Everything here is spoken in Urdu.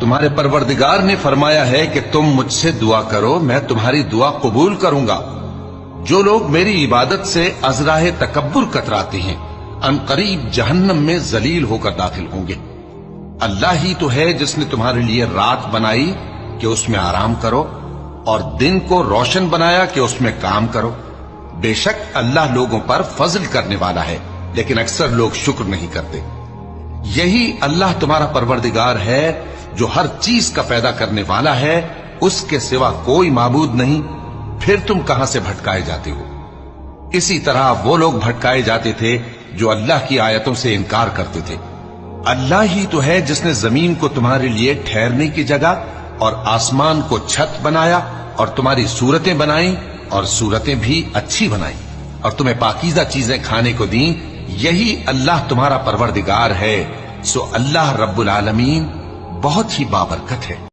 تمہارے پروردگار نے فرمایا ہے کہ تم مجھ سے دعا کرو، میں تمہاری دعا قبول کروں گا۔ جو لوگ میری عبادت سے ازراہ تکبر کتراتے ہیں ان قریب جہنم میں ذلیل ہو کر داخل ہوں گے۔ اللہ ہی تو ہے جس نے تمہارے لیے رات بنائی کہ اس میں آرام کرو اور دن کو روشن بنایا کہ اس میں کام کرو۔ بے شک اللہ لوگوں پر فضل کرنے والا ہے، لیکن اکثر لوگ شکر نہیں کرتے۔ یہی اللہ تمہارا پروردگار ہے جو ہر چیز کا پیدا کرنے والا ہے، اس کے سوا کوئی معبود نہیں، پھر تم کہاں سے بھٹکائے جاتے ہو؟ اسی طرح وہ لوگ بھٹکائے جاتے تھے جو اللہ کی آیتوں سے انکار کرتے تھے۔ اللہ ہی تو ہے جس نے زمین کو تمہارے لیے ٹھہرنے کی جگہ اور آسمان کو چھت بنایا اور تمہاری صورتیں بنائیں اور صورتیں بھی اچھی بنائیں اور تمہیں پاکیزہ چیزیں کھانے کو دیں۔ یہی اللہ تمہارا پروردگار ہے، سو اللہ رب العالمین بہت ہی بابرکت ہے۔